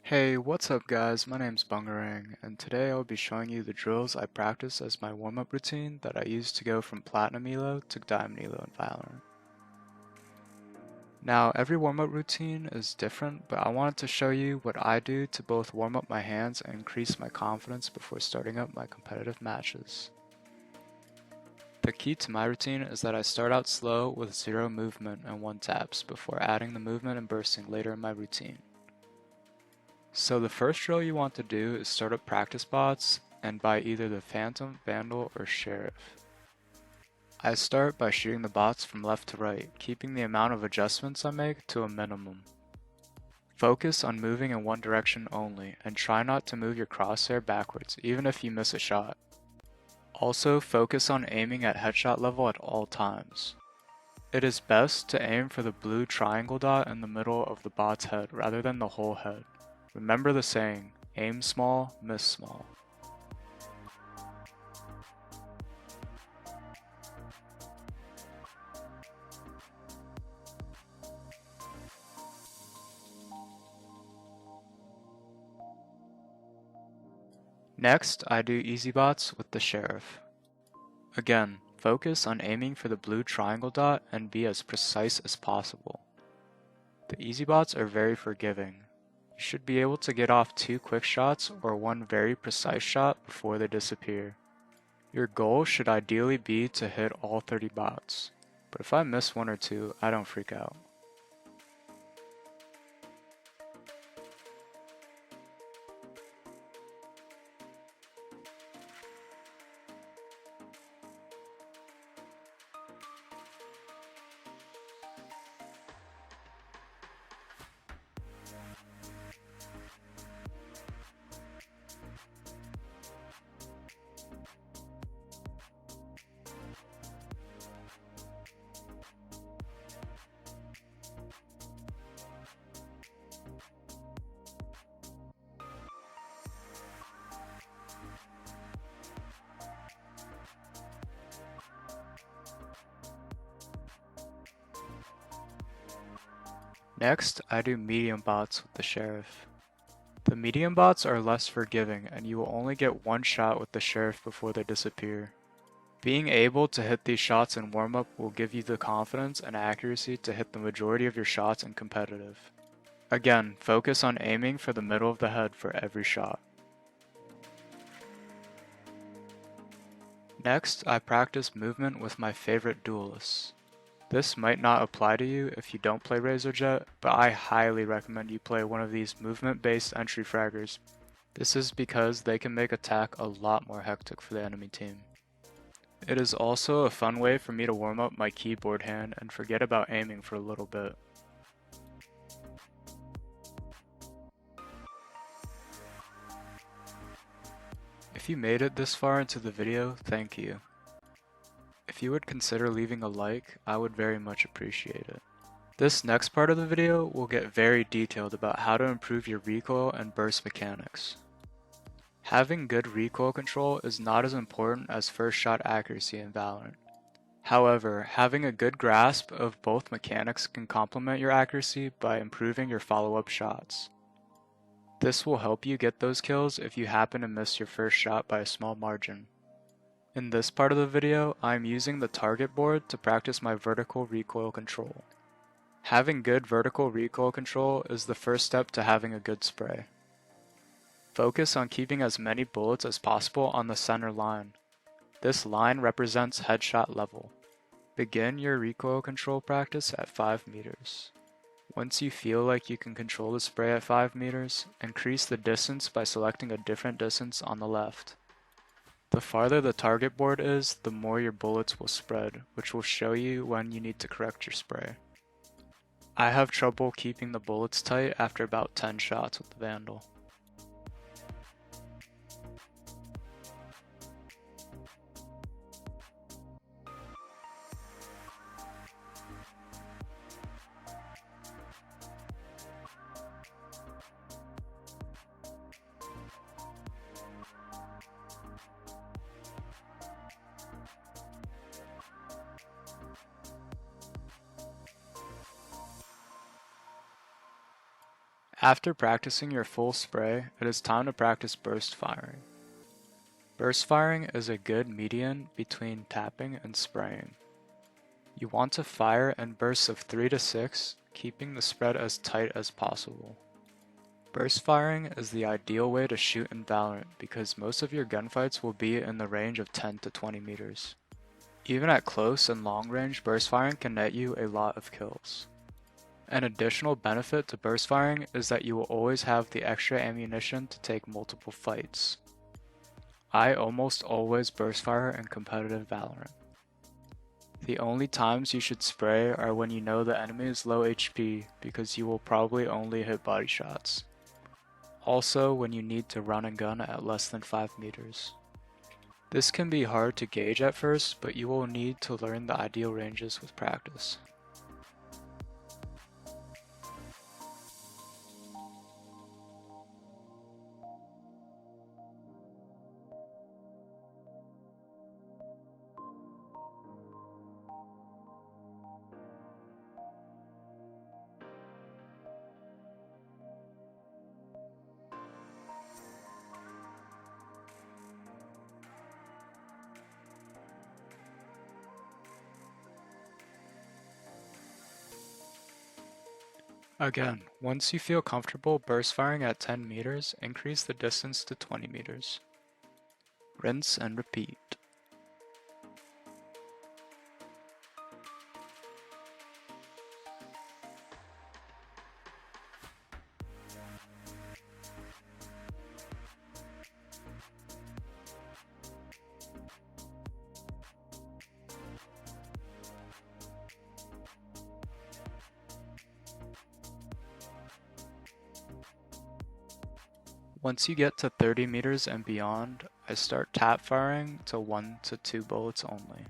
Hey, what's up guys? My name's Bungarang, and today I'll be showing you the drills I practice as my warm-up routine that I use to go from Platinum Elo to Diamond Elo in Valorant. Now, every warm-up routine is different, but I wanted to show you what I do to both warm up my hands and increase my confidence before starting up my competitive matches. The key to my routine is that I start out slow with 0 movement and 1 taps before adding the movement and bursting later in my routine. So the first drill you want to do is start up practice bots and buy either the Phantom, Vandal, or Sheriff. I start by shooting the bots from left to right, keeping the amount of adjustments I make to a minimum. Focus on moving in one direction only, and try not to move your crosshair backwards, even if you miss a shot. Also, focus on aiming at headshot level at all times. It is best to aim for the blue triangle dot in the middle of the bot's head rather than the whole head. Remember the saying, aim small, miss small. Next, I do easy bots with the Sheriff. Again, focus on aiming for the blue triangle dot and be as precise as possible. The easy bots are very forgiving. You should be able to get off 2 quick shots or 1 very precise shot before they disappear. Your goal should ideally be to hit all 30 bots, but if I miss 1 or 2, I don't freak out. Next, I do medium bots with the Sheriff. The medium bots are less forgiving and you will only get 1 shot with the Sheriff before they disappear. Being able to hit these shots in warm-up will give you the confidence and accuracy to hit the majority of your shots in competitive. Again, focus on aiming for the middle of the head for every shot. Next, I practice movement with my favorite duelists. This might not apply to you if you don't play Razorjet, but I highly recommend you play one of these movement-based entry fraggers. This is because they can make attack a lot more hectic for the enemy team. It is also a fun way for me to warm up my keyboard hand and forget about aiming for a little bit. If you made it this far into the video, thank you. If you would consider leaving a like, I would very much appreciate it. This next part of the video will get very detailed about how to improve your recoil and burst mechanics. Having good recoil control is not as important as first shot accuracy in Valorant. However, having a good grasp of both mechanics can complement your accuracy by improving your follow-up shots. This will help you get those kills if you happen to miss your first shot by a small margin. In this part of the video, I am using the target board to practice my vertical recoil control. Having good vertical recoil control is the first step to having a good spray. Focus on keeping as many bullets as possible on the center line. This line represents headshot level. Begin your recoil control practice at 5 meters. Once you feel like you can control the spray at 5 meters, increase the distance by selecting a different distance on the left. The farther the target board is, the more your bullets will spread, which will show you when you need to correct your spray. I have trouble keeping the bullets tight after about 10 shots with the Vandal. After practicing your full spray, it is time to practice burst firing. Burst firing is a good median between tapping and spraying. You want to fire in bursts of 3 to 6, keeping the spread as tight as possible. Burst firing is the ideal way to shoot in Valorant because most of your gunfights will be in the range of 10 to 20 meters. Even at close and long range, burst firing can net you a lot of kills. An additional benefit to burst firing is that you will always have the extra ammunition to take multiple fights. I almost always burst fire in competitive Valorant. The only times you should spray are when you know the enemy is low HP because you will probably only hit body shots. Also when you need to run and gun at less than 5 meters. This can be hard to gauge at first, but you will need to learn the ideal ranges with practice. Again, once you feel comfortable burst firing at 10 meters, increase the distance to 20 meters. Rinse and repeat. Once you get to 30 meters and beyond, I start tap firing to 1 to 2 bullets only.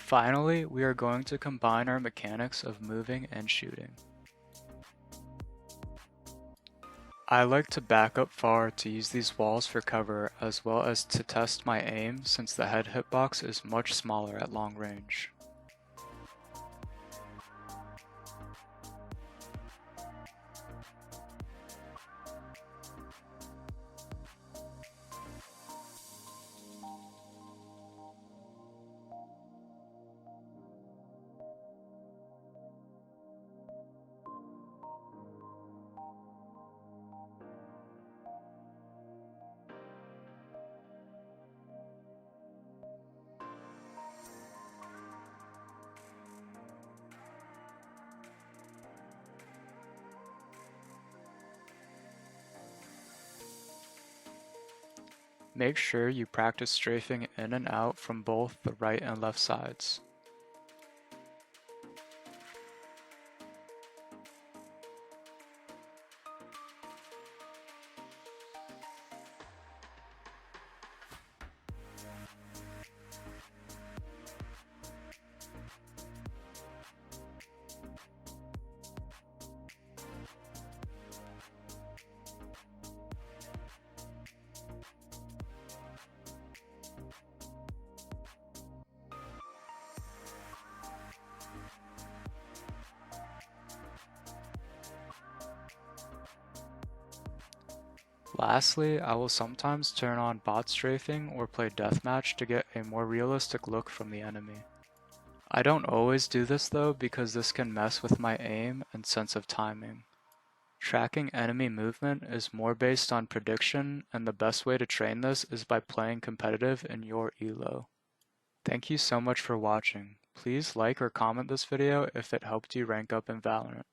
Finally, we are going to combine our mechanics of moving and shooting. I like to back up far to use these walls for cover as well as to test my aim since the head hitbox is much smaller at long range. Make sure you practice strafing in and out from both the right and left sides. Lastly, I will sometimes turn on bot strafing or play deathmatch to get a more realistic look from the enemy. I don't always do this though because this can mess with my aim and sense of timing. Tracking enemy movement is more based on prediction, and the best way to train this is by playing competitive in your elo. Thank you so much for watching. Please like or comment this video if it helped you rank up in Valorant.